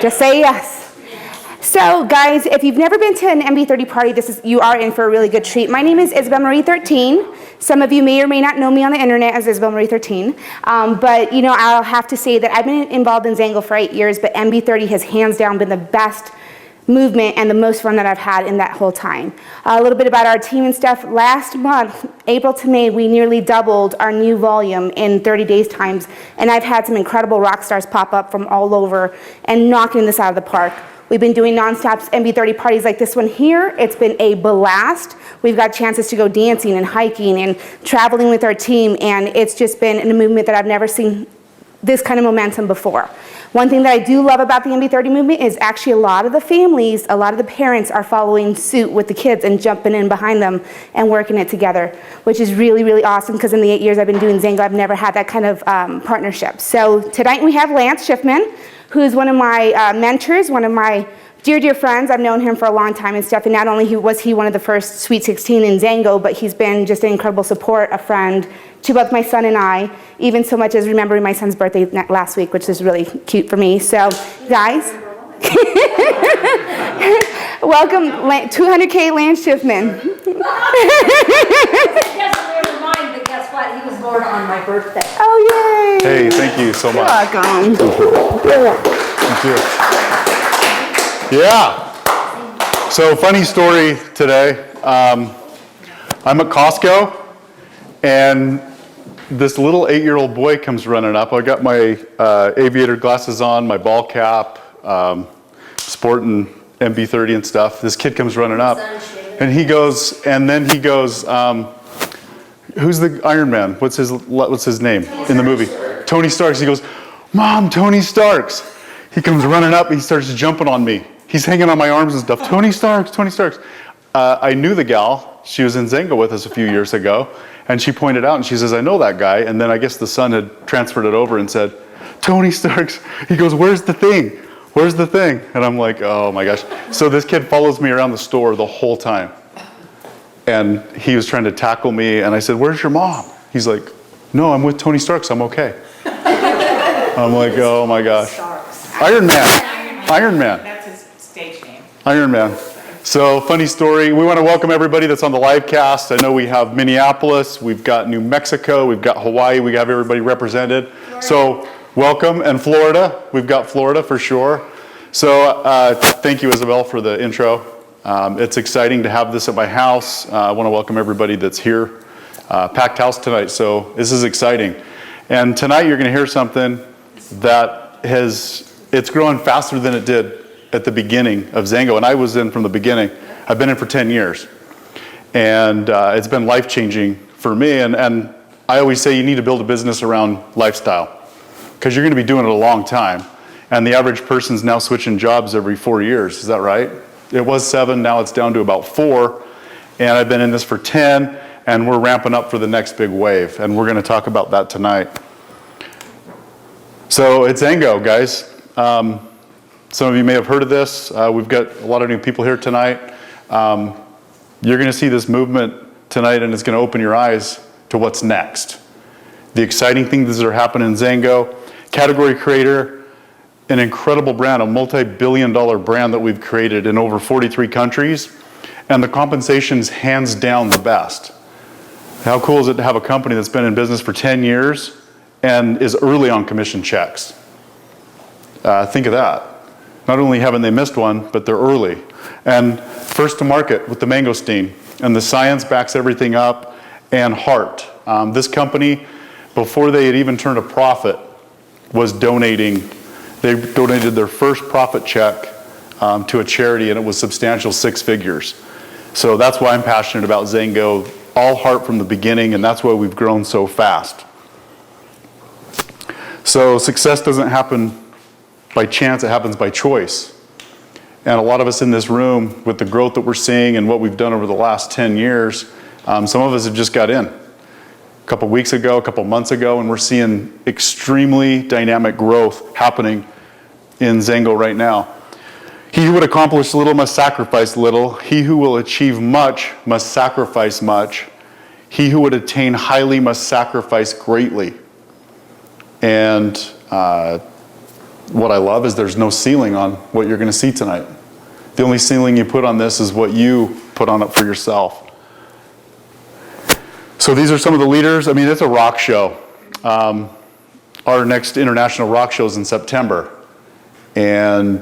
Just say yes. So guys, if you've never been to an MB30 party, you are in for a really good treat. My name is Isabel Marie 13. Some of you may or may not know me on the internet as Isabel Marie 13. But you know, I'll have to say that I've been involved in XANGO for 8 years, but MB30 has hands down been the best movement and the most fun that I've had in that whole time. A little bit about our team and stuff. Last month, April to May, we nearly doubled our new volume in 30 days times, and I've had some incredible rock stars pop up from all over and knocking this out of the park. We've been doing non-stop MB30 parties like this one here. It's been a blast. We've got chances to go dancing and hiking and traveling with our team, and it's just been a movement that I've never seen this kind of momentum before. One thing that I do love about the MB30 movement is actually a lot of the families, a lot of the parents are following suit with the kids and jumping in behind them and working it together, which is really, really awesome because in the 8 years I've been doing XANGO, I've never had that kind of partnership. So tonight we have Lance Schiffman, who's one of my mentors, one of my dear, dear friends. I've known him for a long time and stuff, and not only was he one of the first Sweet 16 in XANGO, but he's been just an incredible support, a friend to both my son and I, even so much as remembering my son's birthday last week, which is really cute for me. So, guys, welcome 200K Lance Schiffman. But guess what? He was born on my birthday. Oh, yay. Hey, thank you so much. You're welcome. Thank you. Yeah. So, funny story today. I'm at Costco, and this little 8-year-old boy comes running up. I got my aviator glasses on, my ball cap, sporting MB30 and stuff. This kid comes running up, and he goes, who's the Iron Man? What's his name in the movie? Tony Starks. He goes, Mom, Tony Starks. He comes running up, he starts jumping on me. He's hanging on my arms and stuff. Tony Starks, Tony Starks. I knew the gal. She was in XANGO with us a few years ago, and she pointed out, and she says, I know that guy. And then I guess the son had transferred it over and said, Tony Starks. He goes, where's the thing? Where's the thing? And I'm like, oh my gosh. So this kid follows me around the store the whole time. And he was trying to tackle me, and I said, where's your mom? He's like, no, I'm with Tony Starks, I'm okay. I'm like, oh my gosh. Iron Man. Iron Man. That's his stage name. Iron Man. So, funny story. We want to welcome everybody that's on the live cast. I know we have Minneapolis, we've got New Mexico, we've got Hawaii, we have everybody represented. So, welcome. And Florida, we've got Florida for sure. So, thank you, Isabel, for the intro. It's exciting to have this at my house. I want to welcome everybody that's here. Packed house tonight, so this is exciting. And tonight you're going to hear something that it's growing faster than it did at the beginning of XANGO, and I was in from the beginning. I've been in for 10 years, and it's been life-changing for me, and I always say you need to build a business around lifestyle, because you're going to be doing it a long time, and the average person's now switching jobs every 4 years. Is that right? It was 7, now it's down to about 4, and I've been in this for 10, and we're ramping up for the next big wave, and we're going to talk about that tonight. So it's XANGO, guys. Some of you may have heard of this. We've got a lot of new people here tonight. You're going to see this movement tonight, and it's going to open your eyes to what's next. The exciting things that are happening in XANGO. Category creator, an incredible brand, a multi-billion-dollar brand that we've created in over 43 countries, and the compensation's hands down the best. How cool is it to have a company that's been in business for 10 years and is early on commission checks? Think of that. Not only haven't they missed one, but they're early. And first to market with the mangosteen. And the science backs everything up, and heart. This company, before they had even turned a profit, was donating. They donated their first profit check to a charity, and it was substantial 6 figures. So that's why I'm passionate about XANGO, all heart from the beginning, and that's why we've grown so fast. So success doesn't happen by chance, it happens by choice. And a lot of us in this room, with the growth that we're seeing and what we've done over the last 10 years, some of us have just got in. A couple weeks ago, a couple months ago, and we're seeing extremely dynamic growth happening in XANGO right now. He who would accomplish little must sacrifice little. He who will achieve much must sacrifice much. He who would attain highly must sacrifice greatly. And what I love is there's no ceiling on what you're going to see tonight. The only ceiling you put on this is what you put on it for yourself. So these are some of the leaders. I mean, it's a rock show. Our next international rock show is in September. And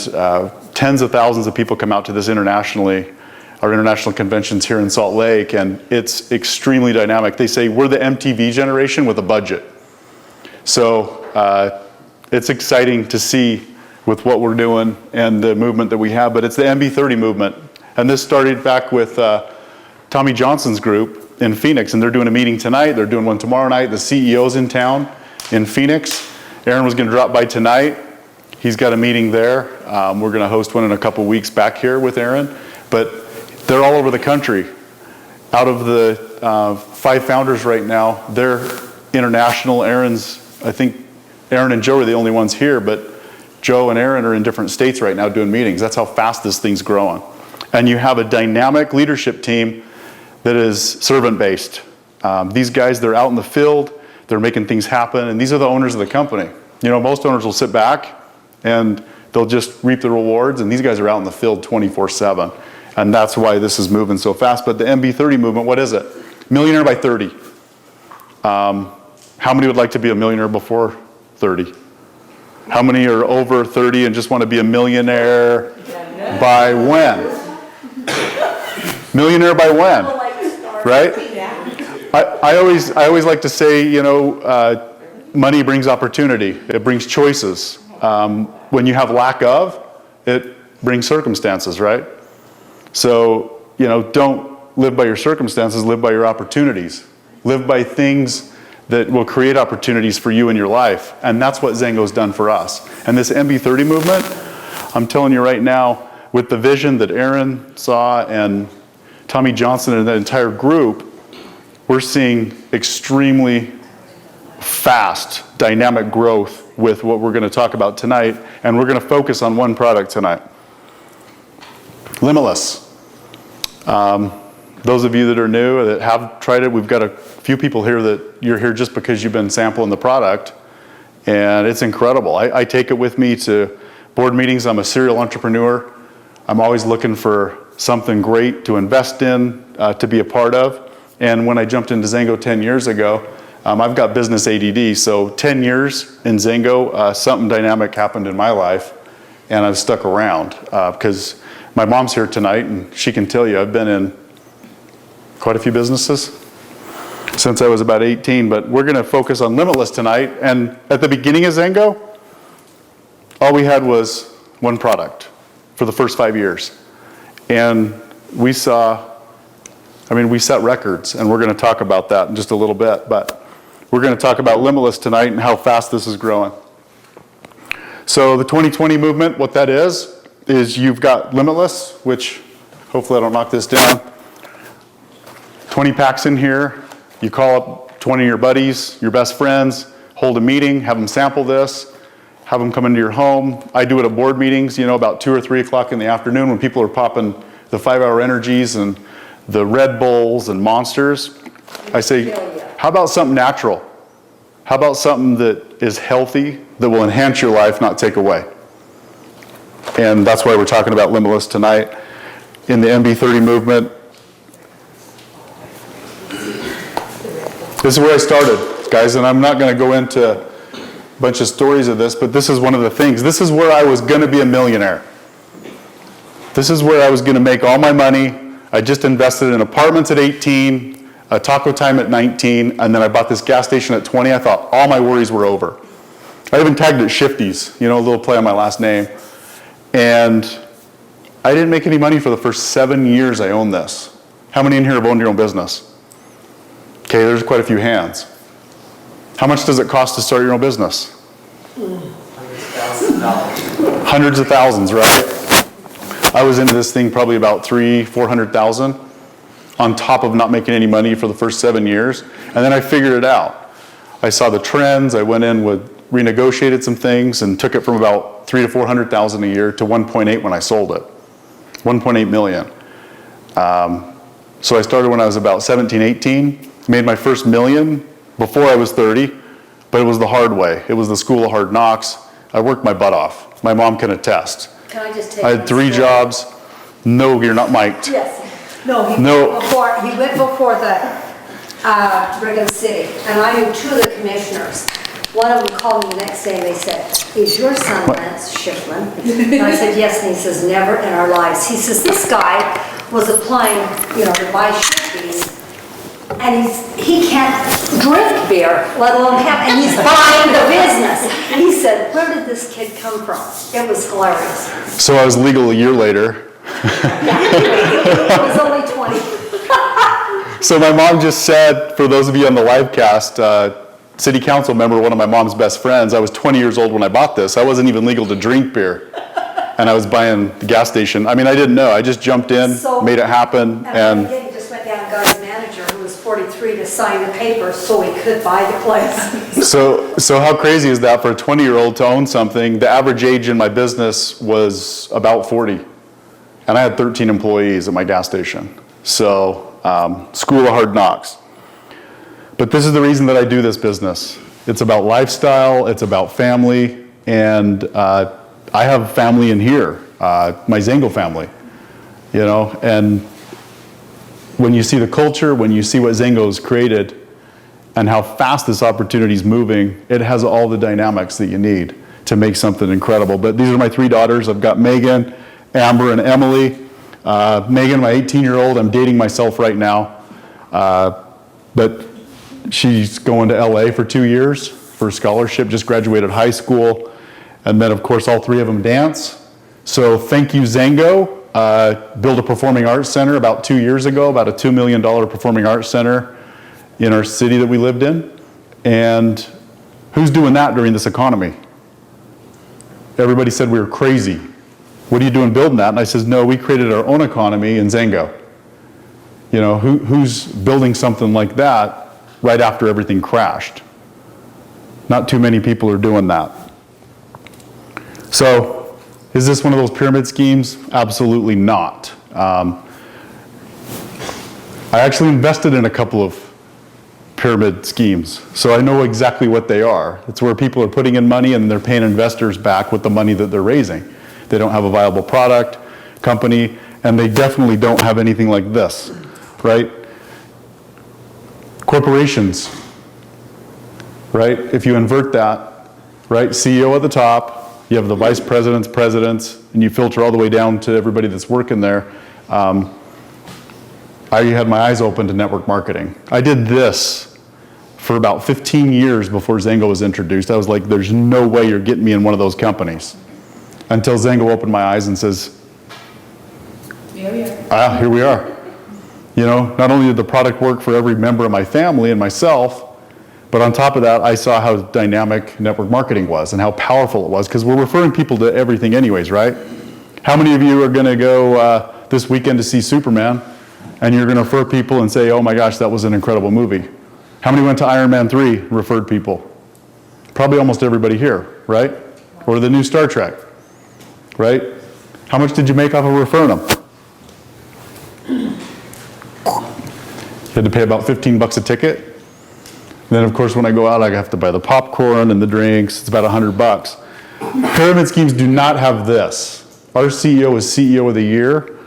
tens of thousands of people come out to this internationally. Our international convention's here in Salt Lake, and it's extremely dynamic. They say we're the MTV generation with a budget. So it's exciting to see with what we're doing and the movement that we have, but it's the MB30 movement. And this started back with Tommy Johnson's group in Phoenix, and they're doing a meeting tonight. They're doing one tomorrow night. The CEO's in town in Phoenix. Aaron was gonna drop by tonight. He's got a meeting there. We're gonna host one in a couple weeks back here with Aaron, but they're all over the country. Out of the 5 founders right now, they're international. I think Aaron and Joe are the only ones here, but Joe and Aaron are in different states right now doing meetings. That's how fast this thing's growing. And you have a dynamic leadership team that is servant-based. These guys, they're out in the field, they're making things happen, and these are the owners of the company. You know, most owners will sit back and they'll just reap the rewards, and these guys are out in the field 24/7. And that's why this is moving so fast. But the MB30 movement, what is it? Millionaire by 30. How many would like to be a millionaire before 30? How many are over 30 and just want to be a millionaire by when? Millionaire by when? Right? I always like to say, you know, money brings opportunity. It brings choices. When you have lack of, it brings circumstances, right? So, you know, don't live by your circumstances, live by your opportunities. Live by things that will create opportunities for you in your life. And that's what XANGO's done for us. And this MB30 movement, I'm telling you right now, with the vision that Aaron saw and Tommy Johnson and the entire group, we're seeing extremely fast, dynamic growth with what we're going to talk about tonight. And we're going to focus on one product tonight. Limitless. Those of you that are new, that have tried it, we've got a few people here that you're here just because you've been sampling the product, and it's incredible. I take it with me to board meetings. I'm a serial entrepreneur. I'm always looking for something great to invest in, to be a part of. And when I jumped into XANGO 10 years ago, I've got business ADD, so 10 years in XANGO, something dynamic happened in my life, and I've stuck around because my mom's here tonight, and she can tell you I've been in quite a few businesses since I was about 18, but we're going to focus on Limitless tonight. And at the beginning of XANGO, all we had was one product for the first 5 years. And we set records, and we're going to talk about that in just a little bit, but we're going to talk about Limitless tonight and how fast this is growing. So the 2020 movement, what that is you've got Limitless, which hopefully I don't knock this down. 20 packs in here. You call up 20 of your buddies, your best friends, hold a meeting, have them sample this, have them come into your home. I do it at board meetings, you know, about 2 or 3 o'clock in the afternoon when people are popping the 5-hour energies and the Red Bulls and Monsters. I say, how about something natural? How about something that is healthy, that will enhance your life, not take away? And that's why we're talking about Limitless tonight. In the MB30 movement, this is where I started, guys, and I'm not going to go into a bunch of stories of this, but this is one of the things. This is where I was going to be a millionaire. This is where I was going to make all my money. I just invested in apartments at 18, a Taco Time at 19, and then I bought this gas station at 20. I thought all my worries were over. I even tagged it Shifties, you know, a little play on my last name. And I didn't make any money for the first 7 years I owned this. How many in here have owned your own business? Okay, there's quite a few hands. How much does it cost to start your own business? Hundreds of thousands, right? I was into this thing probably about $300,000-400,000 on top of not making any money for the first 7 years. And then I figured it out. I saw the trends. I went in with renegotiated some things and took it from about $300,000 to $400,000 a year to 1.8 when I sold it. 1.8 million. So I started when I was about 17, 18. Made my first million before I was 30, but it was the hard way. It was the school of hard knocks. I worked my butt off. My mom can attest. Can I just take? I had 3 jobs. No, you're not mic'd. Yes. No, No. he went before the, Brigham City, and I knew 2 of the commissioners. One of them called me the next day and they said, "Is your son Lance Schifflin?" And I said, "Yes," and he says, "Never in our lives." He says, "This guy was applying, to buy shifties, and he can't drink beer, let alone have, and he's buying the business." He said, "Where did this kid come from?" It was hilarious. So I was legal a year later. He was only 20. So my mom just said, for those of you on the live cast, city council member, one of my mom's best friends, I was 20 years old when I bought this. I wasn't even legal to drink beer. And I was buying the gas station. I mean, I didn't know. I just jumped in, made it happen. And he just went down and got his manager, who was 43, to sign the papers so he could buy the place. So how crazy is that for a 20-year-old to own something? The average age in my business was about 40. And I had 13 employees at my gas station. So, school of hard knocks. But this is the reason that I do this business. It's about lifestyle, it's about family, and I have family in here, my XANGO family, and when you see the culture, when you see what XANGO's created, and how fast this opportunity is moving, it has all the dynamics that you need to make something incredible. But these are my 3 daughters. I've got Megan, Amber, and Emily. Megan, my 18-year-old, I'm dating myself right now, but she's going to LA for 2 years for a scholarship, just graduated high school. And then, of course, all 3 of them dance. So thank you, XANGO. Built a performing arts center about 2 years ago, about a $2 million performing arts center in our city that we lived in. And who's doing that during this economy? Everybody said we were crazy. What are you doing building that? And I says, no, we created our own economy in XANGO. Who's building something like that right after everything crashed? Not too many people are doing that. So, is this one of those pyramid schemes? Absolutely not. I actually invested in a couple of pyramid schemes, so I know exactly what they are. It's where people are putting in money and they're paying investors back with the money that they're raising. They don't have a viable product, company, and they definitely don't have anything like this, right? Corporations, right? If you invert that, right? CEO at the top, you have the vice presidents, and you filter all the way down to everybody that's working there. I had my eyes open to network marketing. I did this for about 15 years before XANGO was introduced. I was like, there's no way you're getting me in one of those companies. Until XANGO opened my eyes and says, here we are. Not only did the product work for every member of my family and myself, but on top of that, I saw how dynamic network marketing was and how powerful it was, because we're referring people to everything anyways, right? How many of you are going to go this weekend to see Superman, and you're going to refer people and say, oh my gosh, that was an incredible movie? How many went to Iron Man 3 and referred people? Probably almost everybody here, right? Or the new Star Trek, right? How much did you make off of referring them? You had to pay about 15 bucks a ticket. And then, of course, when I go out, I have to buy the popcorn and the drinks. It's about 100 bucks. Pyramid schemes do not have this. Our CEO is CEO of the Year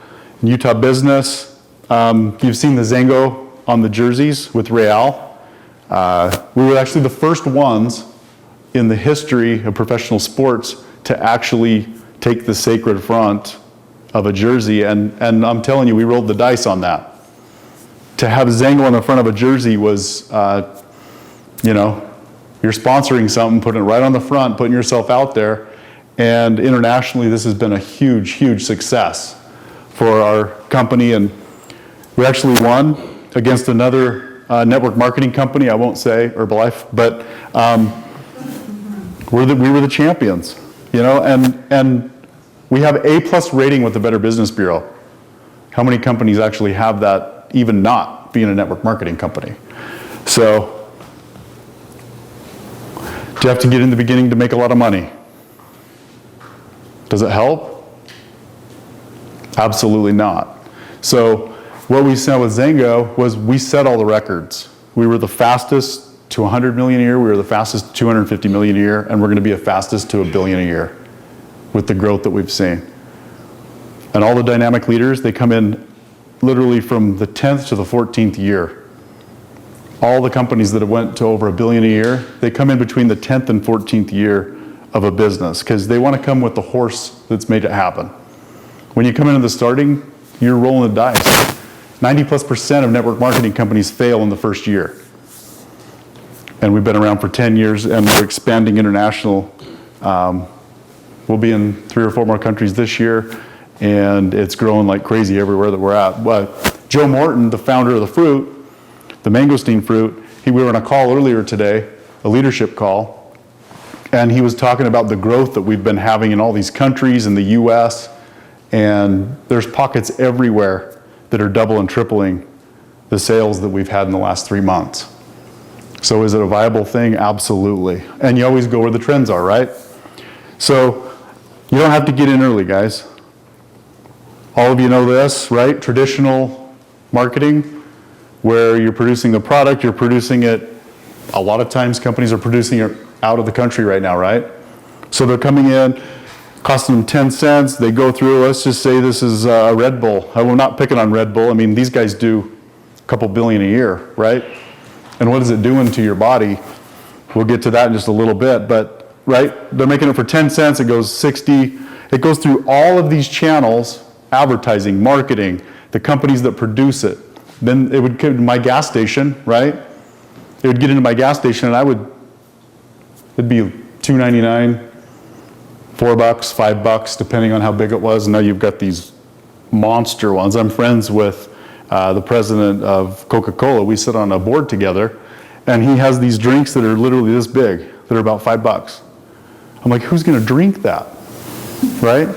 in Utah business. You've seen the XANGO on the jerseys with Real. We were actually the first ones in the history of professional sports to actually take the sacred front of a jersey. And I'm telling you, we rolled the dice on that. To have XANGO on the front of a jersey was, you're sponsoring something, putting it right on the front, putting yourself out there. And internationally, this has been a huge, huge success for our company. And we actually won against another network marketing company, I won't say Herbalife, but we were the champions, and we have A+ rating with the Better Business Bureau. How many companies actually have that, even not being a network marketing company? So, do you have to get in the beginning to make a lot of money? Does it help? Absolutely not. So what we said with XANGO was we set all the records. We were the fastest to 100 million a year. We were the fastest to 250 million a year, and we're going to be the fastest to $1 billion a year with the growth that we've seen. And all the dynamic leaders, they come in literally from the 10th to the 14th year. All the companies that have went to over $1 billion a year, they come in between the 10th and 14th year of a business because they want to come with the horse that's made it happen. When you come into the starting, you're rolling the dice. 90+% of network marketing companies fail in the first year. And we've been around for 10 years and we're expanding international. We'll be in 3 or 4 more countries this year, and it's growing like crazy everywhere that we're at. But Joe Morton, the founder of the fruit, the mangosteen fruit, we were on a call earlier today, a leadership call, and he was talking about the growth that we've been having in all these countries in the US, and there's pockets everywhere that are double and tripling the sales that we've had in the last 3 months. So is it a viable thing? Absolutely. And you always go where the trends are, right? So you don't have to get in early, guys. All of you know this, right? Traditional marketing, where you're producing the product, you're producing it, a lot of times companies are producing it out of the country right now, right? So they're coming in, costing them 10 cents, they go through, let's just say this is a Red Bull. I'm not picking on Red Bull, I mean, these guys do a couple billion a year, right? And what is it doing to your body? We'll get to that in just a little bit, but right, they're making it for 10 cents, it goes 60, it goes through all of these channels, advertising, marketing, the companies that produce it. Then it would come to my gas station, right? It would get into my gas station and it'd be $2.99, $4, $5, depending on how big it was. And now you've got these monster ones. I'm friends with the president of Coca-Cola. We sit on a board together, and he has these drinks that are literally this big, that are about $5. I'm like, who's gonna drink that, right?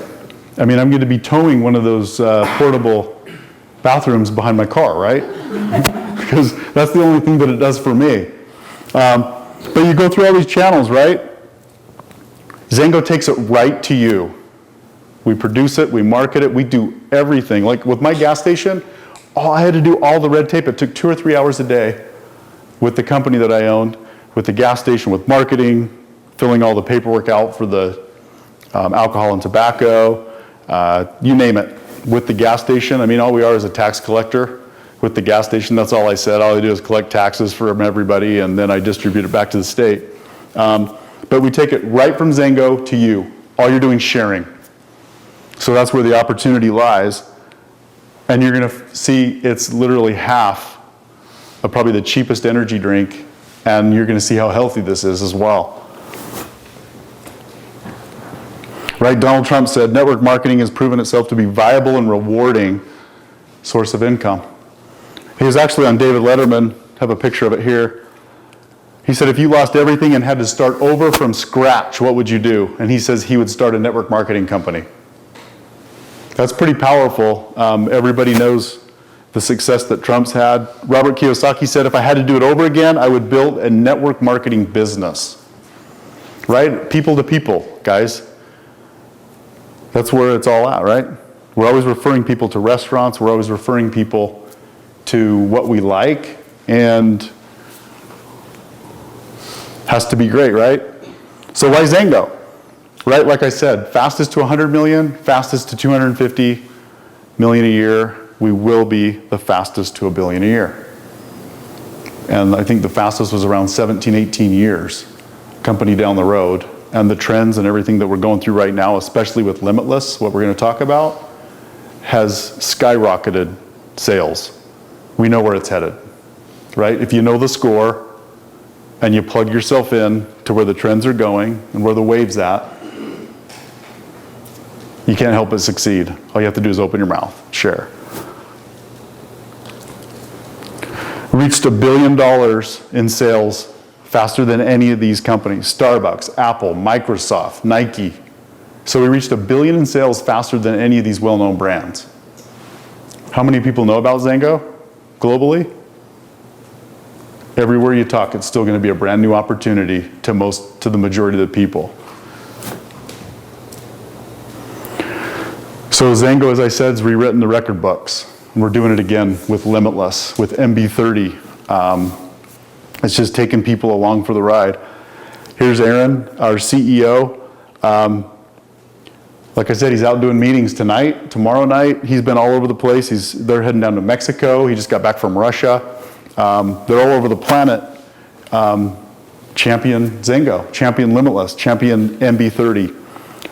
I mean, I'm gonna be towing one of those portable bathrooms behind my car, right? Because that's the only thing that it does for me. But you go through all these channels, right? XANGO takes it right to you. We produce it, we market it, we do everything. Like with my gas station, I had to do all the red tape. It took 2 or 3 hours a day with the company that I owned, with the gas station, with marketing, filling all the paperwork out for the alcohol and tobacco, you name it. With the gas station, I mean, all we are is a tax collector. With the gas station, that's all I said. All I do is collect taxes from everybody, and then I distribute it back to the state. But we take it right from XANGO to you. All you're doing is sharing. So that's where the opportunity lies. And you're gonna see it's literally half of probably the cheapest energy drink, and you're gonna see how healthy this is as well. Right, Donald Trump said, network marketing has proven itself to be viable and rewarding source of income. He was actually on David Letterman, have a picture of it here. He said, if you lost everything and had to start over from scratch, what would you do? And he says he would start a network marketing company. That's pretty powerful. Everybody knows the success that Trump's had. Robert Kiyosaki said, if I had to do it over again, I would build a network marketing business. Right? People to people, guys. That's where it's all at, right? We're always referring people to restaurants. We're always referring people to what we like, and has to be great, right? So why XANGO? Right, like I said, fastest to 100 million, fastest to 250 million a year. We will be the fastest to $1 billion a year. And I think the fastest was around 17, 18 years, company down the road. And the trends and everything that we're going through right now, especially with Limitless, what we're going to talk about, has skyrocketed sales. We know where it's headed, right? If you know the score and you plug yourself in to where the trends are going and where the wave's at, you can't help but succeed. All you have to do is open your mouth, share. Reached $1 billion in sales faster than any of these companies. Starbucks, Apple, Microsoft, Nike. So we reached $1 billion in sales faster than any of these well-known brands. How many people know about XANGO globally? Everywhere you talk, it's still going to be a brand new opportunity to the majority of the people. So XANGO, as I said, has rewritten the record books. And we're doing it again with Limitless, with MB30. It's just taking people along for the ride. Here's Aaron, our CEO. Like I said, he's out doing meetings tonight, tomorrow night. He's been all over the place. They're heading down to Mexico. He just got back from Russia. They're all over the planet. Champion XANGO, champion Limitless, champion MB30.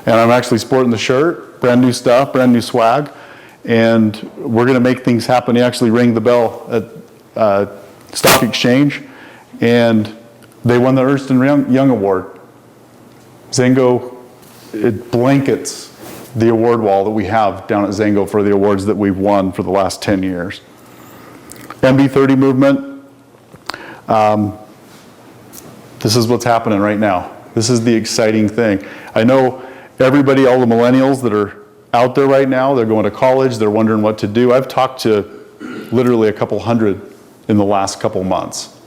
And I'm actually sporting the shirt, brand new stuff, brand new swag. And we're gonna make things happen. He actually rang the bell at Stock Exchange, and they won the Ernst & Young Award. XANGO, it blankets the award wall that we have down at XANGO for the awards that we've won for the last 10 years. MB30 movement, this is what's happening right now. This is the exciting thing. I know everybody, all the millennials that are out there right now, they're going to college, they're wondering what to do. I've talked to literally a couple hundred in the last couple months.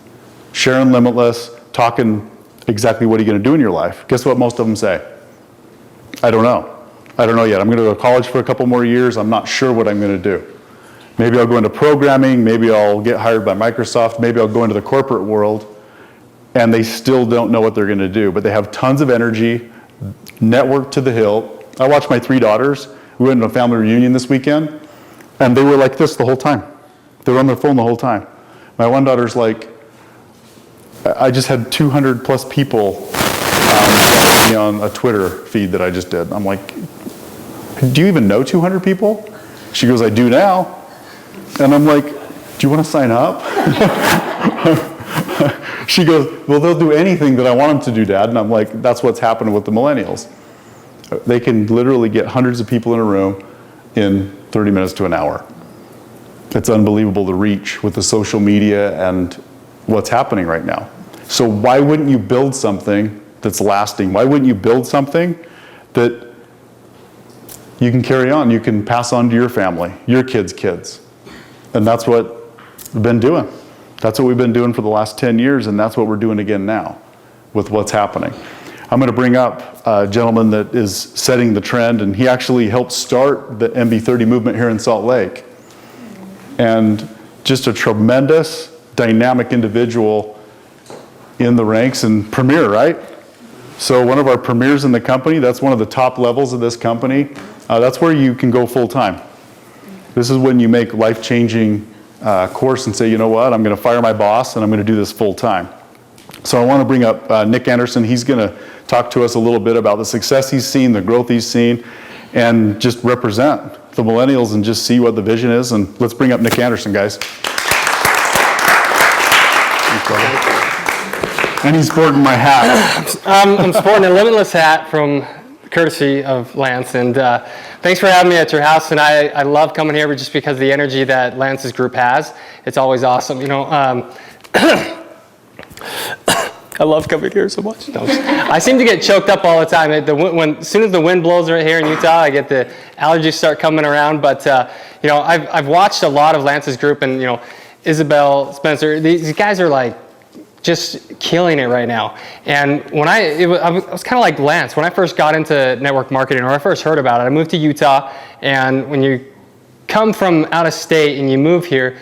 Sharing Limitless, talking exactly what are you going to do in your life. Guess what most of them say? I don't know. I don't know yet. I'm going to go to college for a couple more years. I'm not sure what I'm going to do. Maybe I'll go into programming. Maybe I'll get hired by Microsoft. Maybe I'll go into the corporate world. And they still don't know what they're going to do. But they have tons of energy, network to the hilt. I watched my 3 daughters. We went to a family reunion this weekend, and they were like this the whole time. They were on their phone the whole time. My one daughter's like, I just had 200 plus people following me on a Twitter feed that I just did. I'm like, do you even know 200 people? She goes, I do now. And I'm like, do you want to sign up? She goes, well, they'll do anything that I want them to do, Dad. And I'm like, that's what's happening with the millennials. They can literally get hundreds of people in a room in 30 minutes to an hour. It's unbelievable the reach with the social media and what's happening right now. So why wouldn't you build something that's lasting? Why wouldn't you build something that you can carry on, you can pass on to your family, your kids' kids? And that's what we've been doing. That's what we've been doing for the last 10 years, and that's what we're doing again now with what's happening. I'm going to bring up a gentleman that is setting the trend, and he actually helped start the MB30 movement here in Salt Lake. And just a tremendous, dynamic individual in the ranks, and premier, right? So one of our premiers in the company, that's one of the top levels of this company. That's where you can go full time. This is when you make life-changing course and say, you know what, I'm going to fire my boss and I'm going to do this full time. So I want to bring up Nick Anderson. He's going to talk to us a little bit about the success he's seen, the growth he's seen, and just represent the millennials and just see what the vision is. And let's bring up Nick Anderson, guys. And he's sporting my hat. I'm sporting a Limitless hat from courtesy of Lance, and thanks for having me at your house. And I love coming here just because of the energy that Lance's group has. It's always awesome, you know. I love coming here so much. No, I seem to get choked up all the time. As soon as the wind blows right here in Utah, I get the allergies start coming around. But you know, I've watched a lot of Lance's group, and you know, Isabel, Spencer. These guys are like just killing it right now. And when I was kind of like Lance when I first got into network marketing, or I first heard about it. I moved to Utah, and when you come from out of state and you move here,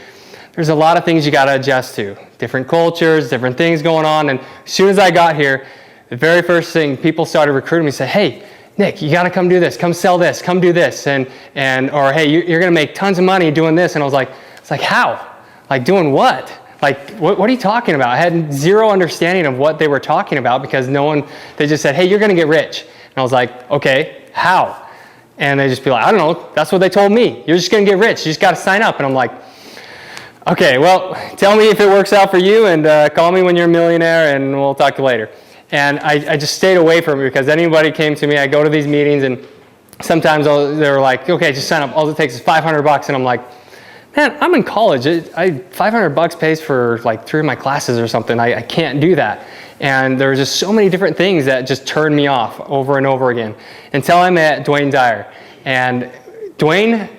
there's a lot of things you got to adjust to. Different cultures, different things going on. And as soon as I got here, the very first thing, people started recruiting me, say, hey, Nick, you got to come do this, come sell this, come do this, or hey, you're going to make tons of money doing this. And I was like, it's like, how? Like doing what? Like, what are you talking about? I had zero understanding of what they were talking about because they just said, hey, you're going to get rich. And I was like, okay, how? And they just be like, I don't know, that's what they told me. You're just going to get rich. You just got to sign up. And I'm like, okay, well, tell me if it works out for you, and call me when you're a millionaire, and we'll talk to you later. And I just stayed away from it because anybody came to me, I go to these meetings, and sometimes they were like, okay, just sign up. All it takes is $500, and I'm like, man, I'm in college. $500 pays for like 3 of my classes or something. I can't do that. And there were just so many different things that just turned me off over and over again until I met Dwayne Dyer. And Dwayne,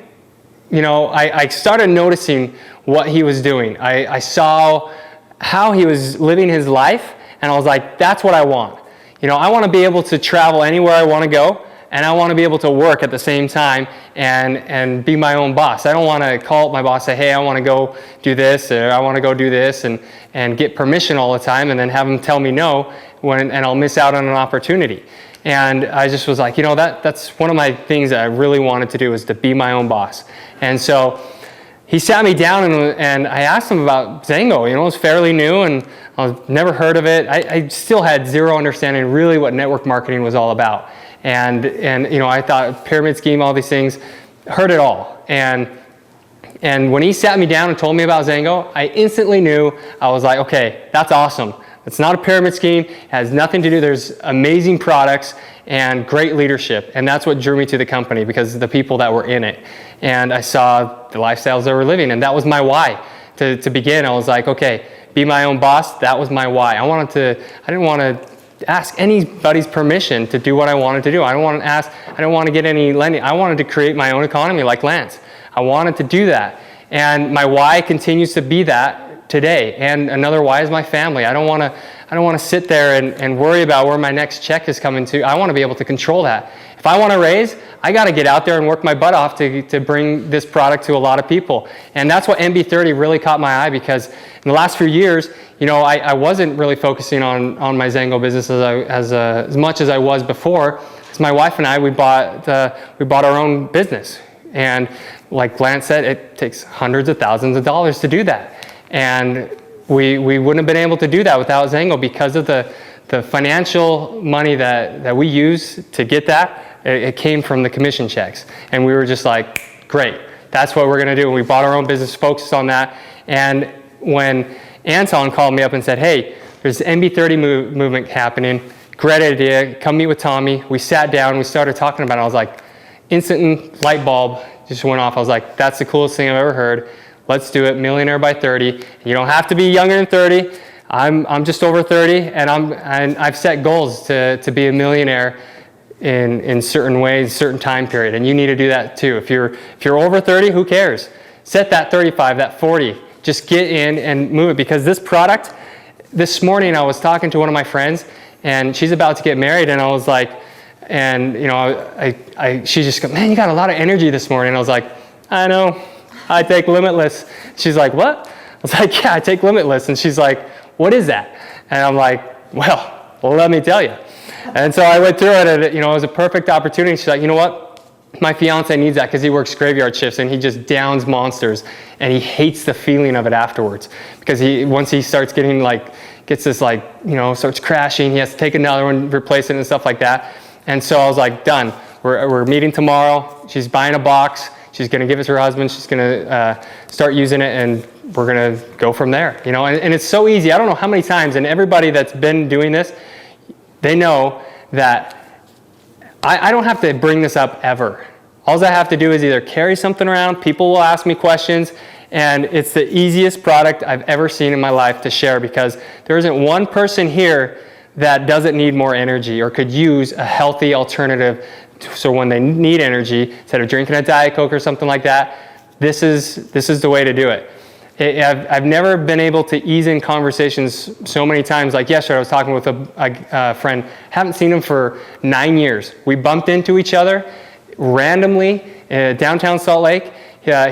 you know, I started noticing what he was doing. I saw how he was living his life, and I was like, that's what I want. You know, I want to be able to travel anywhere I want to go, and I want to be able to work at the same time and be my own boss. I don't want to call up my boss and say, hey, I want to go do this, or I want to go do this, and get permission all the time, and then have him tell me no, and I'll miss out on an opportunity. And I just was like, that's one of my things that I really wanted to do, is to be my own boss. And so he sat me down, and I asked him about XANGO. It was fairly new, and I've never heard of it. I still had zero understanding really what network marketing was all about. And I thought pyramid scheme, all these things, heard it all. And when he sat me down and told me about XANGO, I instantly knew. I was like, okay, that's awesome. It's not a pyramid scheme. It has nothing to do. There's amazing products and great leadership. And that's what drew me to the company, because of the people that were in it. And I saw the lifestyles they were living. And that was my why. To begin, I was like, okay, be my own boss. That was my why. I didn't want to ask anybody's permission to do what I wanted to do. I didn't want to get any lending. I wanted to create my own economy like Lance. I wanted to do that. And my why continues to be that today. And another why is my family. I don't want to sit there and worry about where my next check is coming to. I want to be able to control that. If I want to raise, I got to get out there and work my butt off to bring this product to a lot of people. And that's what MB30 really caught my eye, because in the last few years, I wasn't really focusing on my XANGO business as much as I was before. Because my wife and I, we bought our own business. And like Lance said, it takes hundreds of thousands of dollars to do that. And we wouldn't have been able to do that without XANGO, because of the financial money that we use to get that. It came from the commission checks. And we were just like, great, that's what we're going to do. And we bought our own business, focused on that. And when Anton called me up and said, hey, there's MB30 movement happening, great idea, come meet with Tommy. We sat down, we started talking about it. I was like, instant light bulb just went off. I was like, that's the coolest thing I've ever heard. Let's do it, millionaire by 30. You don't have to be younger than 30. I'm just over 30, and I've set goals to be a millionaire in certain ways, certain time period, and you need to do that too. If you're over 30, who cares? Set that 35, that 40. Just get in and move it, because this product, this morning I was talking to one of my friends, and she's about to get married, and I was like, and she just goes, man, you got a lot of energy this morning. I was like, I know, I take Limitless. She's like, what? I was like, yeah, I take Limitless. And she's like, what is that? And I'm like, well, let me tell you. And so I went through it, and it was a perfect opportunity. She's like, you know what? My fiance needs that, because he works graveyard shifts, and he just downs monsters, and he hates the feeling of it afterwards, because once he starts getting starts crashing, he has to take another one, replace it and stuff like that. And so I was like, done. We're meeting tomorrow. She's buying a box. She's going to give it to her husband. She's going to start using it, and we're going to go from there. And it's so easy. I don't know how many times, and everybody that's been doing this, they know that I don't have to bring this up ever. All I have to do is either carry something around, people will ask me questions, and it's the easiest product I've ever seen in my life to share, because there isn't one person here that doesn't need more energy or could use a healthy alternative. So when they need energy, instead of drinking a Diet Coke or something like that, this is the way to do it. I've never been able to ease in conversations so many times. Like yesterday, I was talking with a friend. Haven't seen him for 9 years. We bumped into each other randomly in downtown Salt Lake.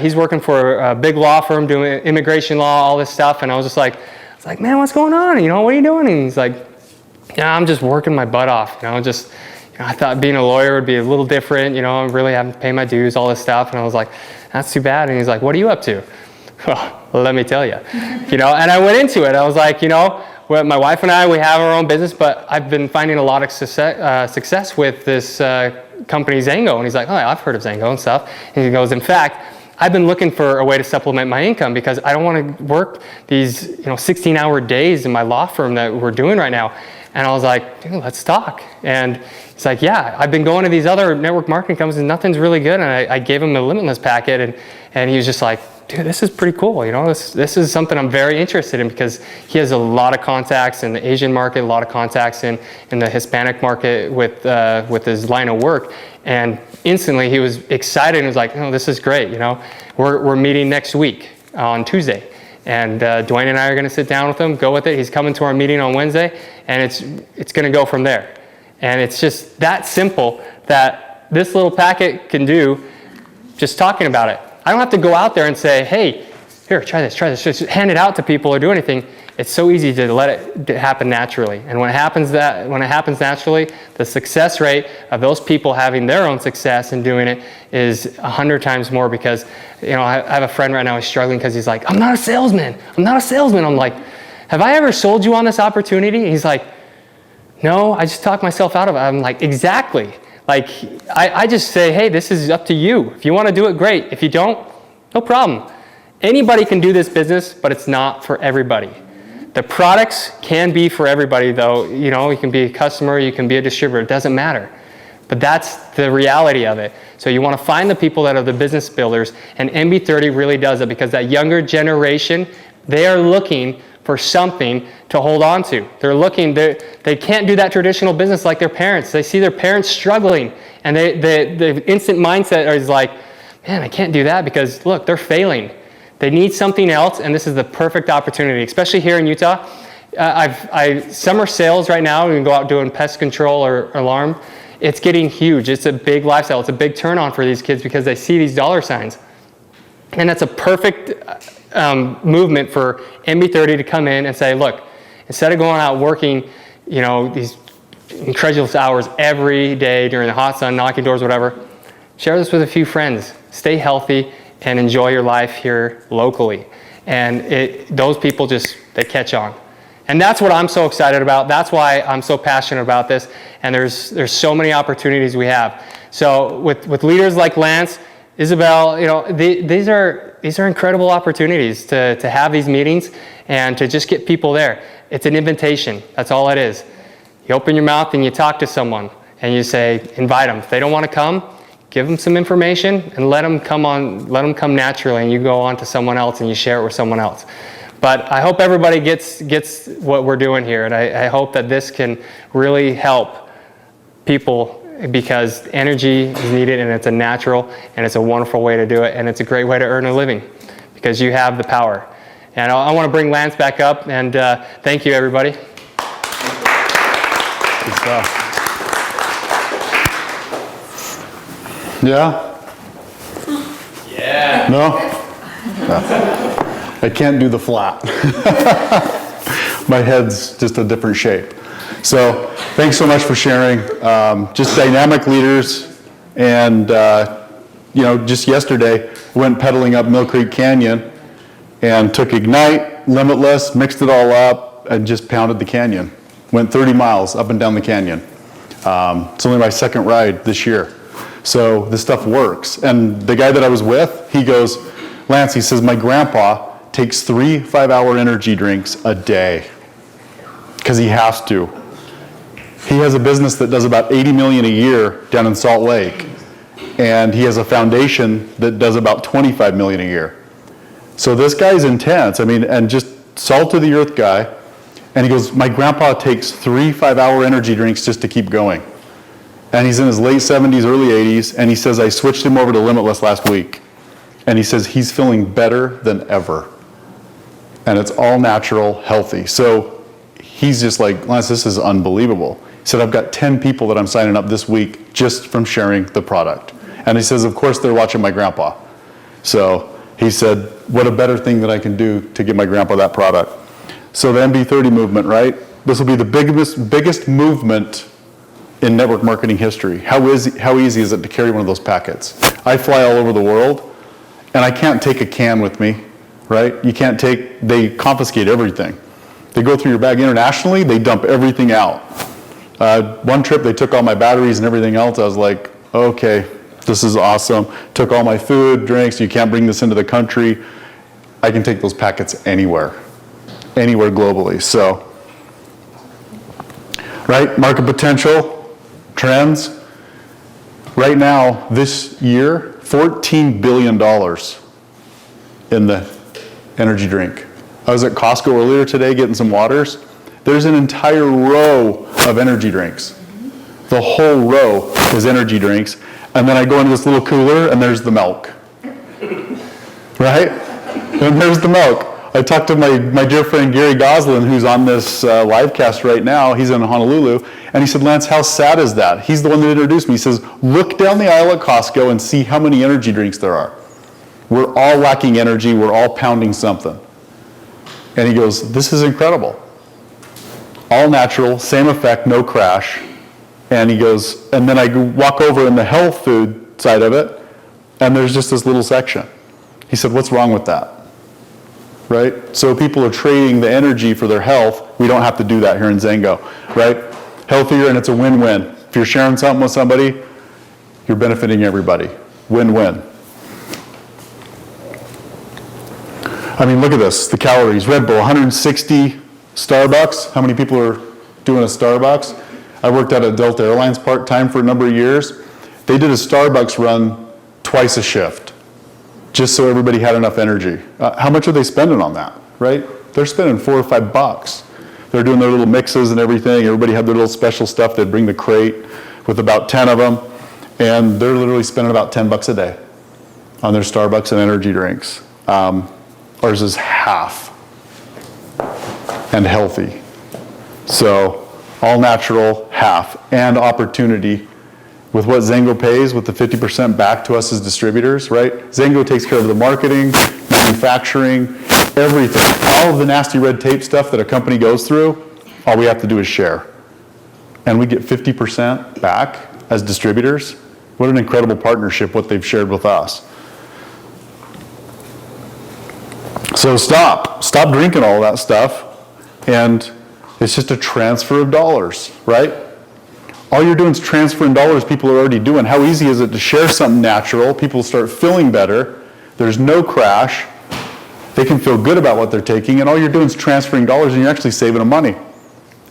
He's working for a big law firm doing immigration law, all this stuff. And I was like, man, what's going on? What are you doing? And he's like, yeah, I'm just working my butt off. I thought being a lawyer would be a little different. I'm really having to pay my dues, all this stuff. And I was like, that's too bad. And he's like, what are you up to? Well, let me tell you. And I went into it. I was like, my wife and I, we have our own business, but I've been finding a lot of success with this company XANGO. And he's like, oh, I've heard of XANGO and stuff. And he goes, in fact, I've been looking for a way to supplement my income, because I don't want to work these 16-hour days in my law firm that we're doing right now. And I was like, dude, let's talk. And he's like, yeah, I've been going to these other network marketing companies and nothing's really good. And I gave him a Limitless packet, and he was just like, dude, this is pretty cool. This is something I'm very interested in, because he has a lot of contacts in the Asian market, a lot of contacts in the Hispanic market with his line of work. And instantly he was excited and was like, oh, this is great. We're meeting next week on Tuesday. And Dwayne and I are going to sit down with him, go with it. He's coming to our meeting on Wednesday, and it's going to go from there. And it's just that simple that this little packet can do just talking about it. I don't have to go out there and say, hey, here, try this, just hand it out to people or do anything. It's so easy to let it happen naturally. And when it happens naturally, the success rate of those people having their own success and doing it is 100 times more, because, you know, I have a friend right now who's struggling because he's like, I'm not a salesman. I'm like, have I ever sold you on this opportunity? He's like, no, I just talked myself out of it. I'm like, exactly. Like, I just say, hey, this is up to you. If you want to do it, great. If you don't, no problem. Anybody can do this business, but it's not for everybody. The products can be for everybody, though. You know, you can be a customer, you can be a distributor, it doesn't matter. But that's the reality of it. So you want to find the people that are the business builders, and MB30 really does it, because that younger generation, they are looking for something to hold on to. They're looking, they can't do that traditional business like their parents. They see their parents struggling, and the instant mindset is like, man, I can't do that because look, they're failing. They need something else, and this is the perfect opportunity, especially here in Utah. Summer sales right now, we can go out doing pest control or alarm. It's getting huge. It's a big lifestyle. It's a big turn on for these kids because they see these dollar signs. And that's a perfect movement for MB30 to come in and say, look, instead of going out working, you know, these incredulous hours every day during the hot sun, knocking doors, whatever, share this with a few friends. Stay healthy and enjoy your life here locally. And those people just, they catch on. And that's what I'm so excited about. That's why I'm so passionate about this. And there's so many opportunities we have. So with leaders like Lance, Isabel, you know, these are incredible opportunities to have these meetings and to just get people there. It's an invitation. That's all it is. You open your mouth and you talk to someone and you say, invite them. If they don't want to come, give them some information and let them come naturally, and you go on to someone else and you share it with someone else. But I hope everybody gets what we're doing here, and I hope that this can really help people, because energy is needed, and it's a natural, and it's a wonderful way to do it, and it's a great way to earn a living because you have the power. And I want to bring Lance back up, and thank you, everybody. Good stuff. Yeah? Yeah. No? I can't do the flat. My head's just a different shape. So thanks so much for sharing. Just dynamic leaders. And, you know, just yesterday, went pedaling up Mill Creek Canyon and took Ignite, Limitless, mixed it all up, and just pounded the canyon. Went 30 miles up and down the canyon. It's only my second ride this year. So this stuff works. And the guy that I was with, he goes, Lance, he says, my grandpa takes 3 5-hour energy drinks a day because he has to. He has a business that does about 80 million a year down in Salt Lake. And he has a foundation that does about 25 million a year. So this guy's intense. I mean, and just salt of the earth guy. And he goes, my grandpa takes 3 5-hour energy drinks just to keep going. And he's in his late 70s, early 80s, and he says, I switched him over to Limitless last week. And he says he's feeling better than ever. And it's all natural, healthy. So he's just like, Lance, this is unbelievable. He said, I've got 10 people that I'm signing up this week just from sharing the product. And he says, of course, they're watching my grandpa. So he said, what a better thing that I can do to give my grandpa that product. So the MB30 movement, right? This will be the biggest movement in network marketing history. How easy is it to carry one of those packets? I fly all over the world, and I can't take a can with me, right? They confiscate everything. They go through your bag internationally, they dump everything out. One trip, they took all my batteries and everything else. I was like, okay, this is awesome. Took all my food, drinks, you can't bring this into the country. I can take those packets anywhere globally. So, right, market potential, trends. Right now, this year, $14 billion in the energy drink. I was at Costco earlier today getting some waters. There's an entire row of energy drinks. The whole row is energy drinks. And then I go into this little cooler and there's the milk. Right? And there's the milk. I talked to my dear friend Gary Goslin, who's on this live cast right now. He's in Honolulu. And he said, Lance, how sad is that? He's the one that introduced me. He says, look down the aisle at Costco and see how many energy drinks there are. We're all lacking energy. We're all pounding something. And he goes, this is incredible. All natural, same effect, no crash. And he goes, and then I walk over in the health food side of it, and there's just this little section. He said, what's wrong with that? Right? So people are trading the energy for their health. We don't have to do that here in XANGO, right? Healthier, and it's a win-win. If you're sharing something with somebody, you're benefiting everybody. Win-win. I mean, look at this, the calories. Red Bull, 160. Starbucks, how many people are doing a Starbucks? I worked at a Delta Airlines part-time for a number of years. They did a Starbucks run twice a shift, just so everybody had enough energy. How much are they spending on that, right? They're spending $4 or $5. They're doing their little mixes and everything. Everybody had their little special stuff. They'd bring the crate with about 10 of them, and they're literally spending about $10 a day on their Starbucks and energy drinks. Ours is half and healthy. So all natural, half, and opportunity with what XANGO pays, with the 50% back to us as distributors, right? XANGO takes care of the marketing, manufacturing, everything. All of the nasty red tape stuff that a company goes through, all we have to do is share. And we get 50% back as distributors. What an incredible partnership, what they've shared with us. So stop drinking all that stuff. And it's just a transfer of dollars, right? All you're doing is transferring dollars people are already doing. How easy is it to share something natural? People start feeling better. There's no crash. They can feel good about what they're taking. And all you're doing is transferring dollars, and you're actually saving them money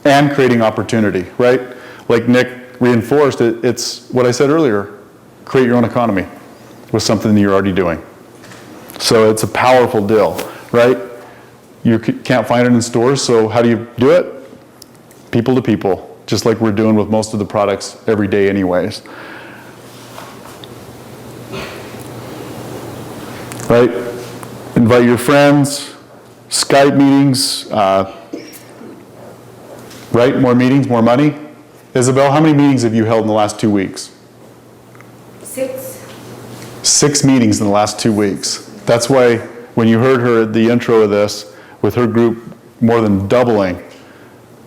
and creating opportunity, right? Like Nick reinforced, it's what I said earlier. Create your own economy with something that you're already doing. So it's a powerful deal, right? You can't find it in stores, so how do you do it? People to people, just like we're doing with most of the products every day anyways. Right? Invite your friends, Skype meetings, right? More meetings, more money. Isabel, how many meetings have you held in the last 2 weeks? 6. 6 meetings in the last 2 weeks. That's why when you heard her at the intro of this, with her group more than doubling,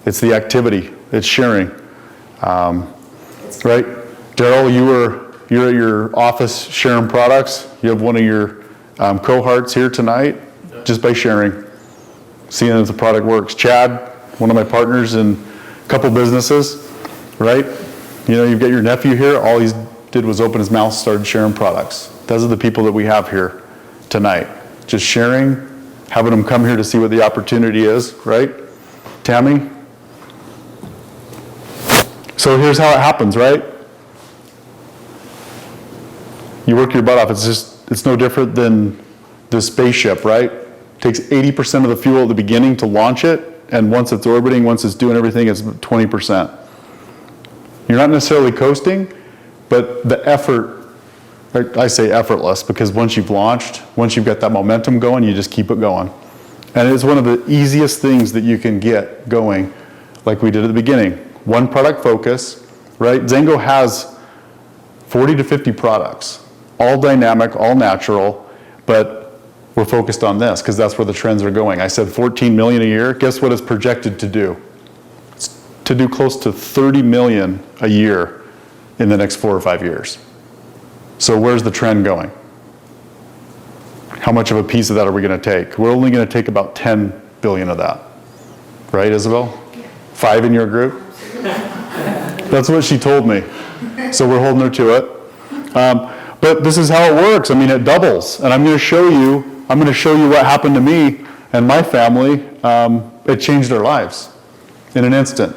it's the activity, it's sharing. Right? Daryl, you're at your office sharing products. You have one of your cohorts here tonight just by sharing, seeing that the product works. Chad, one of my partners in a couple businesses, right? You know, you've got your nephew here, all he did was open his mouth, started sharing products. Those are the people that we have here tonight. Just sharing, having them come here to see what the opportunity is, right? Tammy? So here's how it happens, right? You work your butt off. It's no different than the spaceship, right? It takes 80% of the fuel at the beginning to launch it, and once it's orbiting, once it's doing everything, it's 20%. You're not necessarily coasting, but the effort, I say effortless, because once you've launched, once you've got that momentum going, you just keep it going. And it's one of the easiest things that you can get going, like we did at the beginning. One product focus, right? XANGO has 40 to 50 products, all dynamic, all natural, but we're focused on this because that's where the trends are going. I said 14 million a year. Guess what it's projected to do? It's to do close to 30 million a year in the next 4 or 5 years. So where's the trend going? How much of a piece of that are we going to take? We're only going to take about 10 billion of that. Right, Isabel? 5 in your group? That's what she told me. So we're holding her to it. But this is how it works. I mean, it doubles. And I'm going to show you what happened to me and my family. It changed our lives in an instant.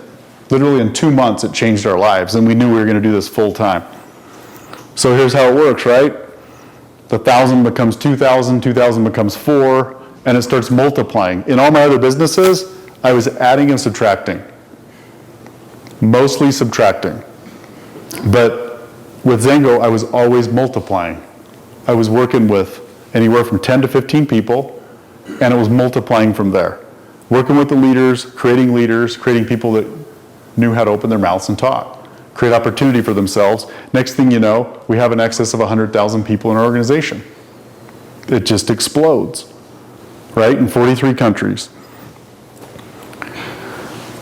Literally in 2 months, it changed our lives. And we knew we were going to do this full time. So here's how it works, right? The 1,000 becomes 2,000, 2,000 becomes 4, and it starts multiplying. In all my other businesses, I was adding and subtracting. Mostly subtracting. But with XANGO, I was always multiplying. I was working with anywhere from 10 to 15 people, and it was multiplying from there. Working with the leaders, creating people that knew how to open their mouths and talk, create opportunity for themselves. Next thing you know, we have in excess of 100,000 people in our organization. It just explodes, right, in 43 countries.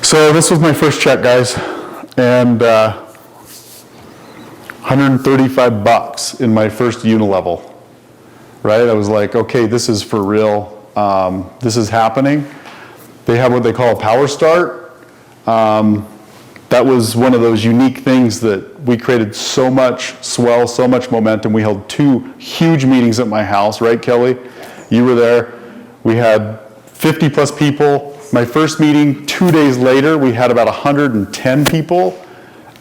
So this was my first check, guys, and $135 in my first unilevel, right? I was like, okay, this is for real. This is happening. They have what they call a power start. That was one of those unique things that we created so much swell, so much momentum. We held 2 huge meetings at my house, right, Kelly? You were there. We had 50 plus people. My first meeting, 2 days later, we had about 110 people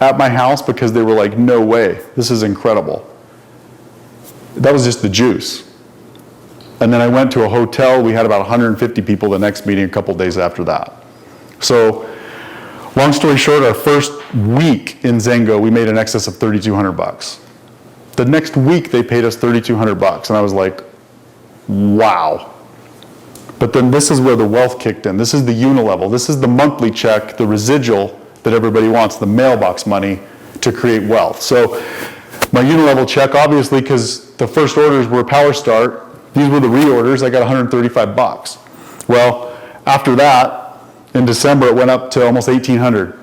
at my house because they were like, no way, this is incredible. That was just the juice. And then I went to a hotel. We had about 150 people the next meeting a couple days after that. So long story short, our first week in XANGO, we made in excess of $3,200. The next week, they paid us $3,200, and I was like, wow. But then this is where the wealth kicked in. This is the unilevel. This is the monthly check, the residual that everybody wants, the mailbox money to create wealth. So my unilevel check, obviously, because the first orders were Power Start, these were the reorders, I got $135. Well, after that, in December, it went up to almost $1,800.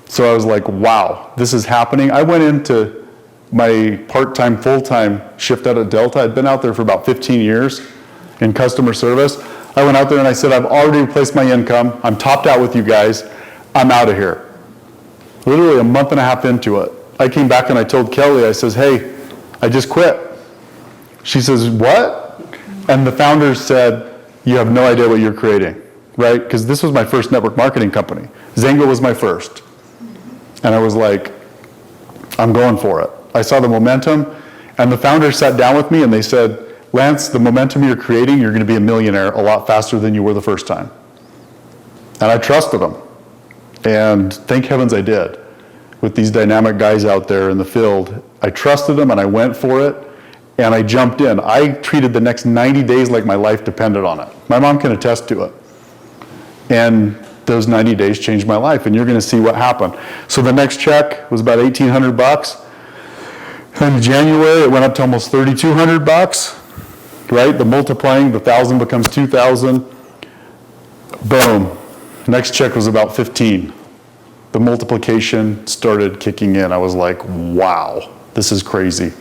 So I was like, wow, this is happening. I went into my part-time, full-time shift out at Delta. I'd been out there for about 15 years in customer service. I went out there and I said, I've already replaced my income. I'm topped out with you guys. I'm out of here. Literally a month and a half into it. I came back and I told Kelly, I says, hey, I just quit. She says, what? And the founders said, you have no idea what you're creating, right? Because this was my first network marketing company. XANGO was my first. And I was like, I'm going for it. I saw the momentum, and the founders sat down with me and they said, Lance, the momentum you're creating, you're going to be a millionaire a lot faster than you were the first time. And I trusted them. And thank heavens I did. With these dynamic guys out there in the field, I trusted them and I went for it. And I jumped in. I treated the next 90 days like my life depended on it. My mom can attest to it. And those 90 days changed my life, and you're gonna see what happened. So the next check was about $1,800. And in January, it went up to almost $3,200, right? The multiplying, the 1,000 becomes 2,000. Boom. Next check was about 15. The multiplication started kicking in. I was like, wow, this is crazy.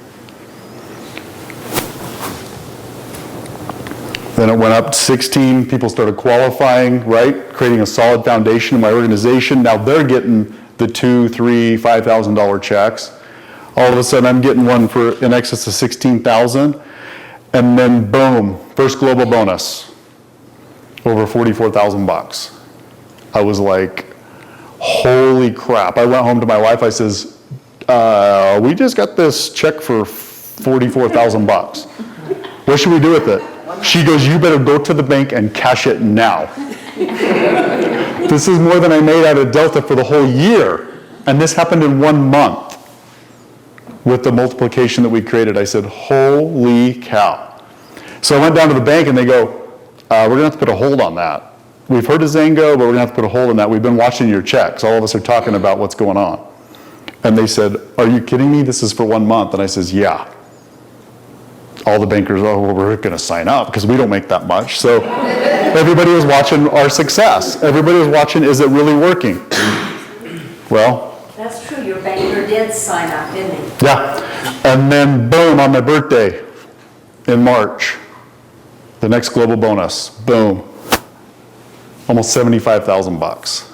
Then it went up to 16, people started qualifying, right? Creating a solid foundation in my organization. Now they're getting the $2,000, $3,000, $5,000 checks. All of a sudden I'm getting one for in excess of 16,000. And then boom, first global bonus, over 44,000 bucks. I was like, holy crap. I went home to my wife, I says, we just got this check for 44,000 bucks. What should we do with it? She goes, you better go to the bank and cash it now. This is more than I made out of Delta for the whole year. And this happened in 1 month with the multiplication that we created. I said, holy cow. So I went down to the bank and they go, we're gonna have to put a hold on that. We've heard of XANGO, but we're gonna have to put a hold on that. We've been watching your checks. All of us are talking about what's going on. And they said, are you kidding me? This is for 1 month. And I says, yeah. All the bankers, oh, well, we're going to sign up because we don't make that much. So everybody was watching our success. Everybody was watching, is it really working? Well. That's true, your banker did sign up, didn't he? Yeah. And then boom, on my birthday in March, the next global bonus, boom, almost 75,000 bucks.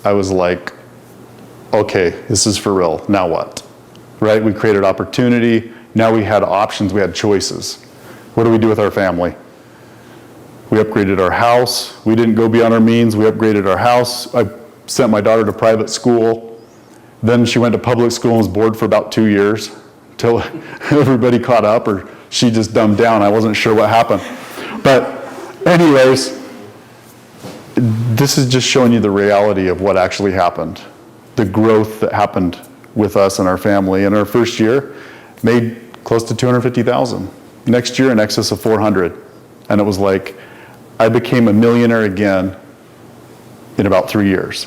I was like, okay, this is for real. Now what? Right? We created opportunity. Now we had options, we had choices. What do we do with our family? We upgraded our house. We didn't go beyond our means. We upgraded our house. I sent my daughter to private school. Then she went to public school and was bored for about 2 years until everybody caught up, or she just dumbed down. I wasn't sure what happened. But anyways, this is just showing you the reality of what actually happened. The growth that happened with us and our family. In our first year, made close to 250,000. Next year, in excess of 400. And it was like, I became a millionaire again in about 3 years.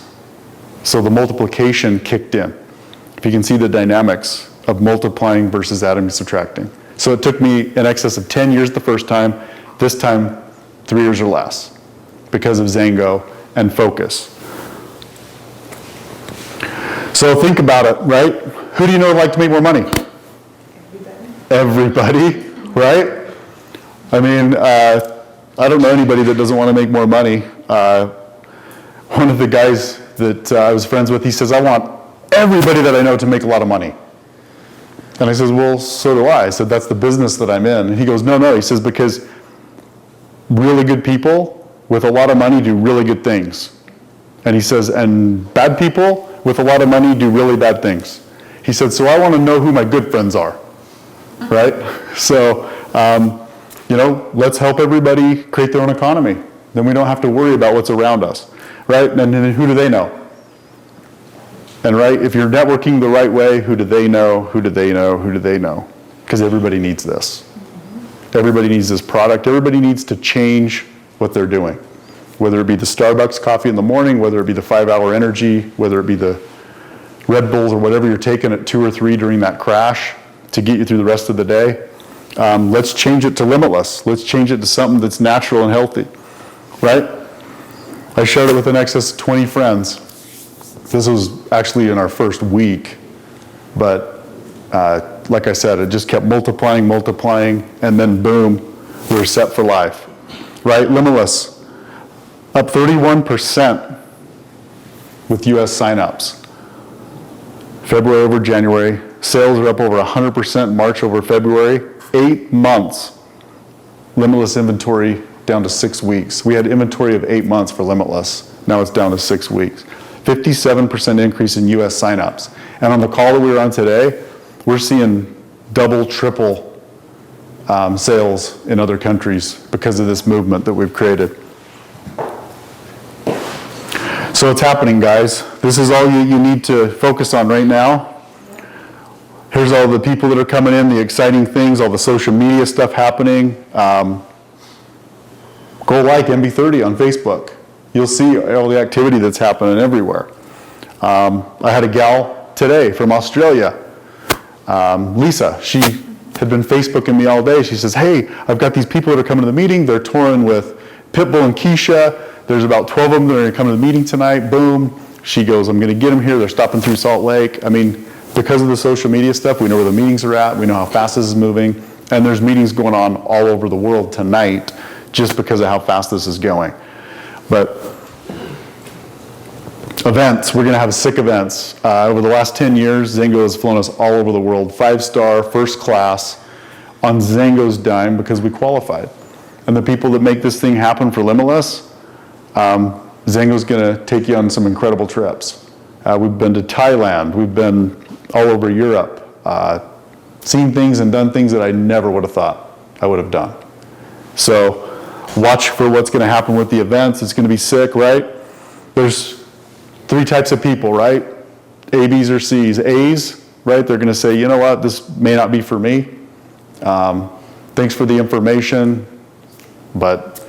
So the multiplication kicked in. If you can see the dynamics of multiplying versus adding and subtracting. So it took me in excess of 10 years the first time, this time 3 years or less, because of XANGO and focus. So think about it, right? Who do you know would like to make more money? Everybody, right? I mean, I don't know anybody that doesn't want to make more money. One of the guys that I was friends with, he says, I want everybody that I know to make a lot of money. And I says, well, so do I. I said, that's the business that I'm in. And he goes, no. He says, because really good people with a lot of money do really good things. And he says, and bad people with a lot of money do really bad things. He said, so I want to know who my good friends are, right? So, let's help everybody create their own economy. Then we don't have to worry about what's around us, right? And then who do they know? And right, if you're networking the right way, who do they know? Who do they know? Who do they know? Because everybody needs this. Everybody needs this product. Everybody needs to change what they're doing. Whether it be the Starbucks coffee in the morning, whether it be the 5-hour energy, whether it be the Red Bulls or whatever you're taking at 2 or 3 during that crash to get you through the rest of the day. Let's change it to limitless. Let's change it to something that's natural and healthy, right? I shared it with an excess of 20 friends. This was actually in our first week, but like I said, it just kept multiplying, and then boom, we were set for life, right? Limitless, up 31% with US signups. February over January, sales are up over 100% March over February. 8 months, Limitless inventory down to 6 weeks. We had inventory of 8 months for Limitless. Now it's down to 6 weeks. 57% increase in US signups. And on the call that we were on today, we're seeing double, triple sales in other countries because of this movement that we've created. So it's happening, guys. This is all you need to focus on right now. Here's all the people that are coming in, the exciting things, all the social media stuff happening. Go like MB30 on Facebook. You'll see all the activity that's happening everywhere. I had a gal today from Australia, Lisa. She had been Facebooking me all day. She says, hey, I've got these people that are coming to the meeting. They're touring with Pitbull and Keisha. There's about 12 of them that are going to come to the meeting tonight. Boom. She goes, I'm going to get them here. They're stopping through Salt Lake. I mean, because of the social media stuff, we know where the meetings are at. We know how fast this is moving. And there's meetings going on all over the world tonight just because of how fast this is going. But events, we're going to have sick events. Over the last 10 years, XANGO has flown us all over the world, 5-star, first class, on XANGO's dime because we qualified. And the people that make this thing happen for Limitless, XANGO's going to take you on some incredible trips. We've been to Thailand. We've been all over Europe, seen things and done things that I never would have thought I would have done. So watch for what's going to happen with the events. It's going to be sick, right? There's 3 types of people, right? A, B's, or C's. A's, right? They're going to say, you know what, this may not be for me. Thanks for the information, but,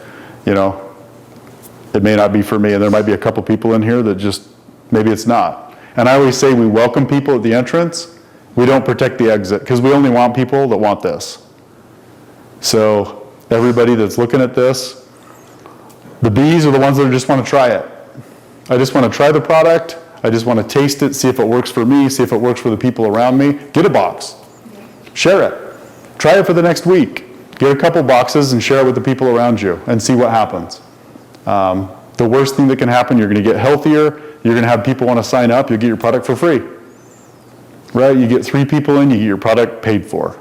it may not be for me. And there might be a couple people in here that just, maybe it's not. And I always say we welcome people at the entrance. We don't protect the exit because we only want people that want this. So everybody that's looking at this, the B's are the ones that just want to try it. I just want to try the product. I just want to taste it, see if it works for me, see if it works for the people around me. Get a box. Share it. Try it for the next week. Get a couple boxes and share it with the people around you and see what happens. The worst thing that can happen, you're going to get healthier. You're going to have people want to sign up. You'll get your product for free. Right? You get 3 people in, you get your product paid for.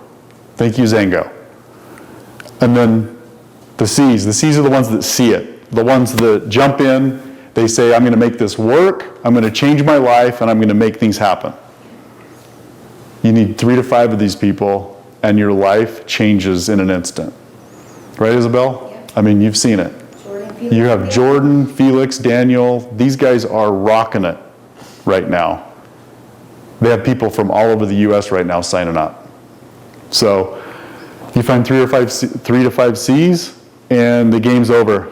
Thank you, XANGO. And then the C's. The C's are the ones that see it. The ones that jump in. They say, I'm going to make this work. I'm going to change my life, and I'm going to make things happen. You need 3 to 5 of these people, and your life changes in an instant. Right, Isabel? Yeah. I mean, you've seen it. You have Jordan, Felix, Daniel. These guys are rocking it right now. They have people from all over the U.S. right now signing up. So you find 3 to 5 C's, and the game's over.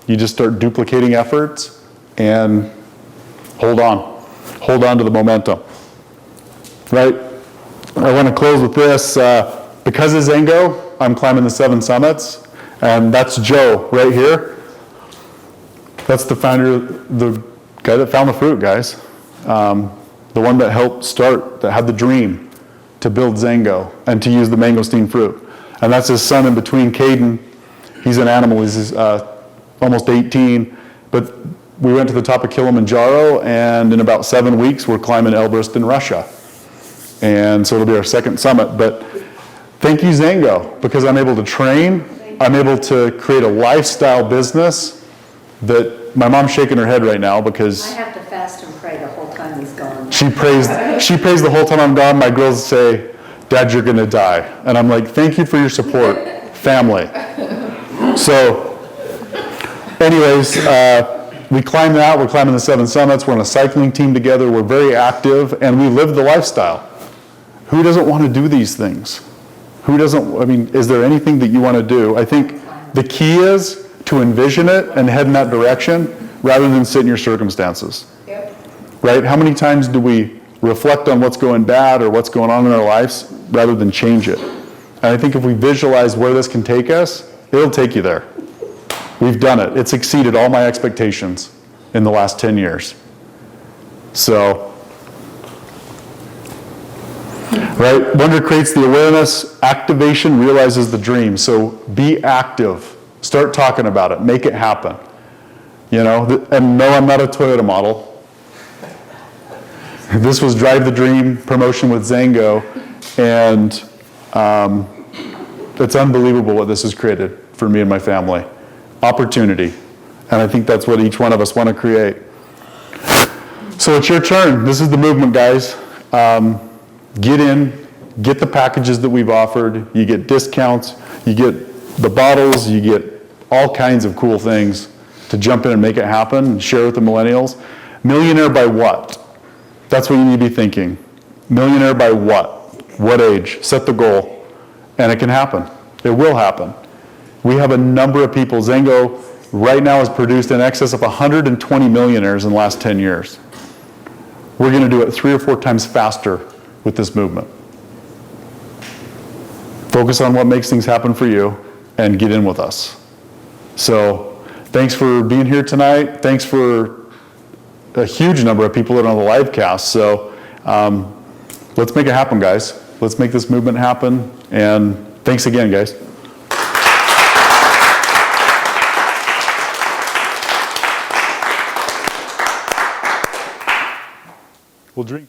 You just start duplicating efforts and hold on. Hold on to the momentum, right? I want to close with this. Because of XANGO, I'm climbing the 7 summits, and that's Joe right here. That's the founder, the guy that found the fruit, guys. The one that helped start, that had the dream to build XANGO and to use the mangosteen fruit. And that's his son in between, Caden. He's an animal, he's almost 18. But we went to the top of Kilimanjaro, and in about 7 weeks, we're climbing Elbrus in Russia. And so it'll be our 2nd summit. But thank you, XANGO, because I'm able to train, I'm able to create a lifestyle business that my mom's shaking her head right now because I have to fast and pray the whole time he's gone. she prays the whole time I'm gone. My girls say, Dad, you're gonna die. And I'm like, thank you for your support, family. So anyways, we climb that, we're climbing the 7 summits, we're on a cycling team together, we're very active, and we live the lifestyle. Who doesn't want to do these things? Who doesn't, I mean, is there anything that you want to do? I think the key is to envision it and head in that direction rather than sit in your circumstances. Yep. Right? How many times do we reflect on what's going bad or what's going on in our lives rather than change it? And I think if we visualize where this can take us, it'll take you there. We've done it. It's exceeded all my expectations in the last 10 years. So, right? Wonder creates the awareness, activation realizes the dream. So be active. Start talking about it. Make it happen. You know, and no, I'm not a Toyota model. This was Drive the Dream promotion with XANGO, and it's unbelievable what this has created for me and my family. Opportunity. And I think that's what each one of us want to create. So it's your turn. This is the movement, guys. Get in, get the packages that we've offered. You get discounts, you get the bottles, you get all kinds of cool things to jump in and make it happen and share with the millennials. Millionaire by what? That's what you need to be thinking. Millionaire by what? What age? Set the goal. And it can happen. It will happen. We have a number of people. XANGO right now has produced in excess of 120 millionaires in the last 10 years. We're going to do it 3 or 4 times faster with this movement. Focus on what makes things happen for you and get in with us. So thanks for being here tonight. Thanks for a huge number of people that are on the live cast. So let's make it happen, guys. Let's make this movement happen. And thanks again, guys. We'll drink.